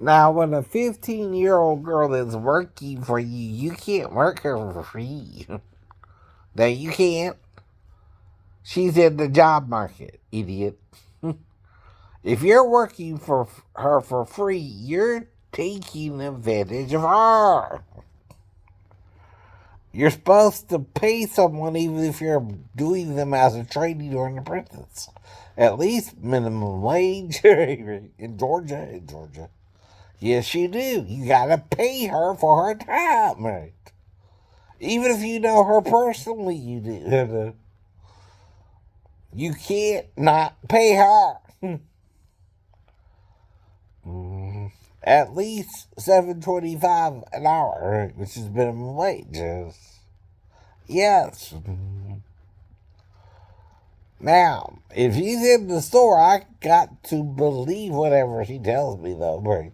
Now, when a 15-year-old girl is working for you, you can't work her for free. No, you can't. She's in the job market, idiot. If you're working for her for free, you're taking advantage of her. You're supposed to pay someone even if you're doing them as a trainee or an apprentice. At least minimum wage in Georgia. In Georgia. Yes, you do. You gotta pay her for her time, right? Even if you know her personally, you do. You can't not pay her. At least $7.25 an hour, which is minimum wage. Yes. Now, if she's in the store, I got to believe whatever she tells me, though, right?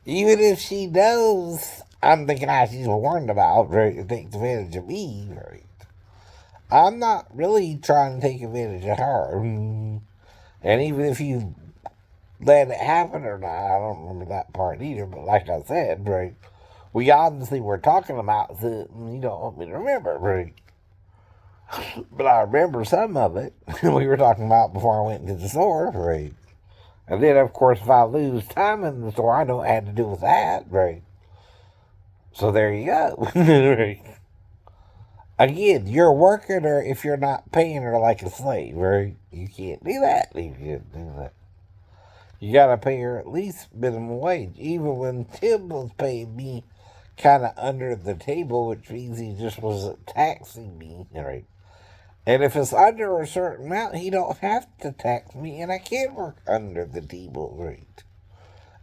Even if she knows I'm the guy she's warned about, right, and takes advantage of me, right? I'm not really trying to take advantage of her. And even if you let it happen or not, I don't remember that part either, but like I said, right, we obviously were talking about that you don't want me to remember, right? But I remember some of it we were talking about before I went to the store, right? And then, of course, if I lose time in the store, I know what I had to do with that, right? So there you go. Right? Again, you're working her if you're not paying her like a slave, right? You can't do that. You can't do that. You gotta pay her at least minimum wage. Even when Tim was paying me kind of under the table, which means he just wasn't taxing me, right? And if it's under a certain amount, he don't have to tax me, and I can work under the table rate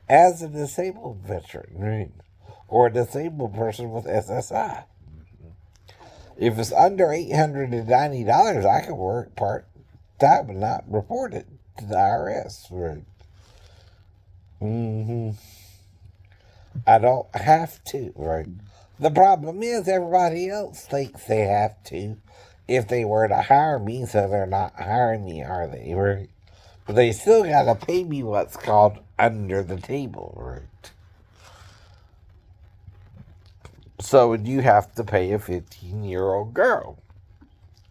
as a disabled veteran, right? Or a disabled person with SSI. If it's under $890, I can work part time and not report it to the IRS, right? I don't have to, right? The problem is everybody else thinks they have to if they were to hire me, so they're not hiring me, are they, right? But they still gotta pay me what's called under the table, right? So you have to pay a 15-year-old girl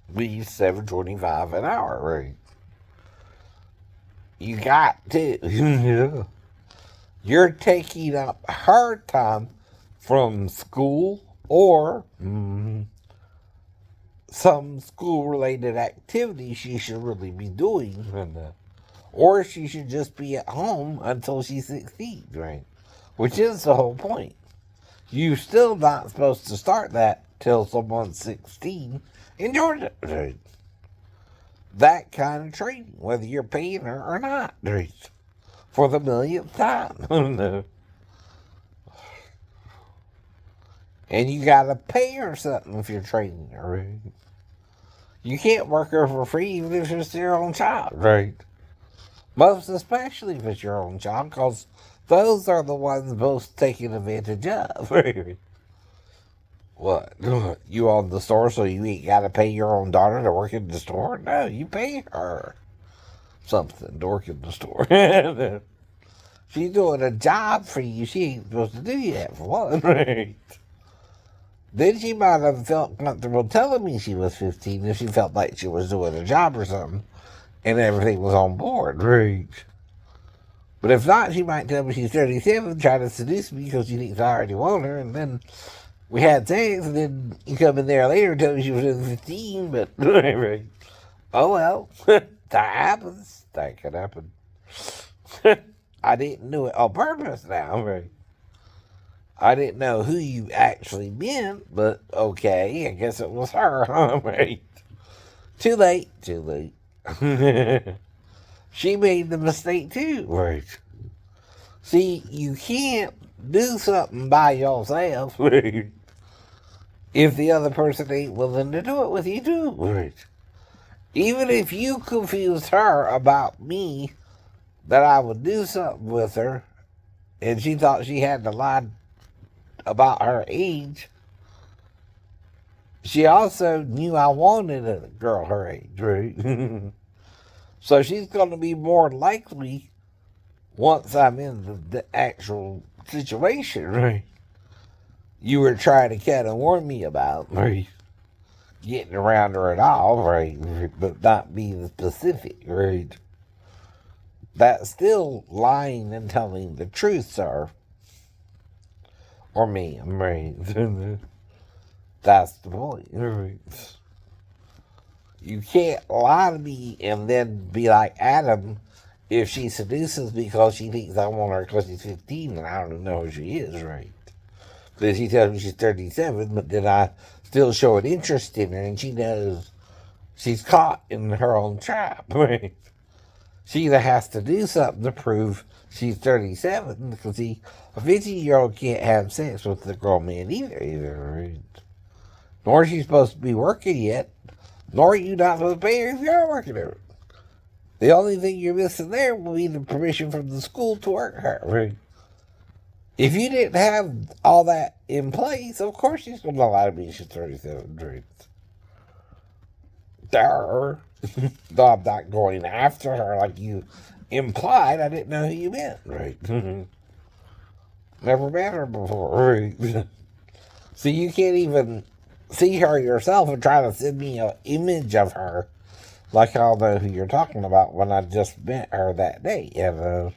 at least $7.25 an hour, right? You got to. You're taking up her time from school or some school-related activity she should really be doing, or she should just be at home until she's 16, right? Which is the whole point. You're still not supposed to start that till someone's 16 in Georgia, right? That kind of training, whether you're paying her or not, right? For the millionth time. And you gotta pay her something if you're training her, right? You can't work her for free even if it's your own child, right? Most especially if it's your own child, because those are the ones most taken advantage of, right? What? You own the store, so you ain't gotta pay your own daughter to work in the store? No, you pay her something to work in the store. She's doing a job for you. She ain't supposed to do that for one, right? Then she might have felt comfortable telling me she was 15 if she felt like she was doing a job or something and everything was on board, right? But if not, she might tell me she's 37, trying to seduce me because she thinks I already want her, and then we had sex, and then you come in there later and tell me she was 15, but right. Oh well, that happens. That could happen. I didn't do it on purpose now, right? I didn't know who you actually meant, but okay, I guess it was her, huh? Right? Too late, too late. She made the mistake too, right? See, you can't do something by yourself, right? If the other person ain't willing to do it with you too, right? Even if you confused her about me, that I would do something with her, and she thought she had to lie about her age, she also knew I wanted a girl her age, right? So she's going to be more likely once I'm in the actual situation, right, you were trying to kind of warn me about, right, getting around her at all, right, but not being specific, right. That's still lying and telling the truth, sir. Or ma'am, right. That's the point, right. You can't lie to me and then be like Adam if she seduces because she thinks I want her because she's 15 and I don't even know who she is, right? Then she tells me she's 37, but then I still show an interest in her and she knows she's caught in her own trap, right? She either has to do something to prove she's 37 because a 15-year-old can't have sex with a grown man either, right? Nor is she supposed to be working yet, nor are you not supposed to pay her if you are working her. The only thing you're missing there will be the permission from the school to work her, right? If you didn't have all that in place, of course she's going to lie to me she's 37 drinks. Though I'm not going after her like you implied. I didn't know who you meant, right? Never met her before, right? So you can't even see her yourself and try to send me an image of her like I'll know who you're talking about when I just met her that day, you know?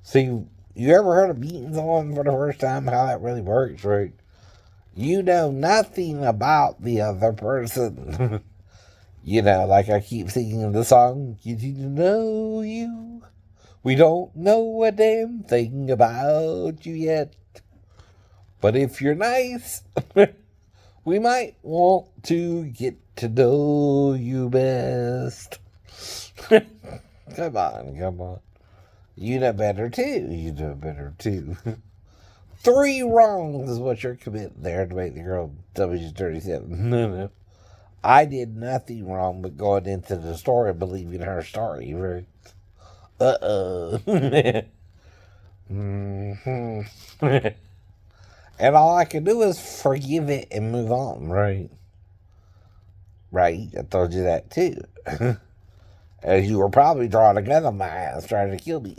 See, you ever heard of meeting someone for the first time, how that really works, right? You know nothing about the other person. You know, like I keep singing the song, Getting to Know You. We don't know a damn thing about you yet. But if you're nice, we might want to get to know you best. Come on. You know better too. 3 wrongs is what you're committing there to make the girl W37. No. I did nothing wrong but going into the store and believing her story, right? Uh-oh. Mm-hmm. And all I can do is forgive it and move on, right? Right? I told you that too. As you were probably drawing a gun on my ass trying to kill me.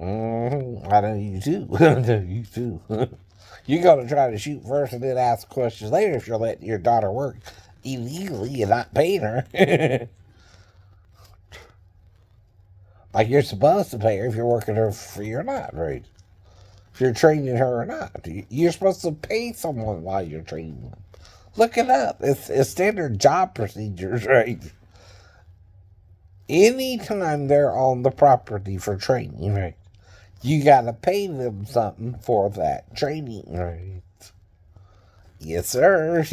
I know you too. I know you too. You're going to try to shoot first and then ask questions later if you're letting your daughter work illegally and not paying her. Like you're supposed to pay her if you're working her free or not, right? If you're training her or not. You're supposed to pay someone while you're training them. Look it up. It's standard job procedures, right? Anytime they're on the property for training, right? You gotta pay them something for that training, right? Yes, sir.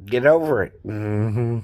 Get over it. Mm-hmm.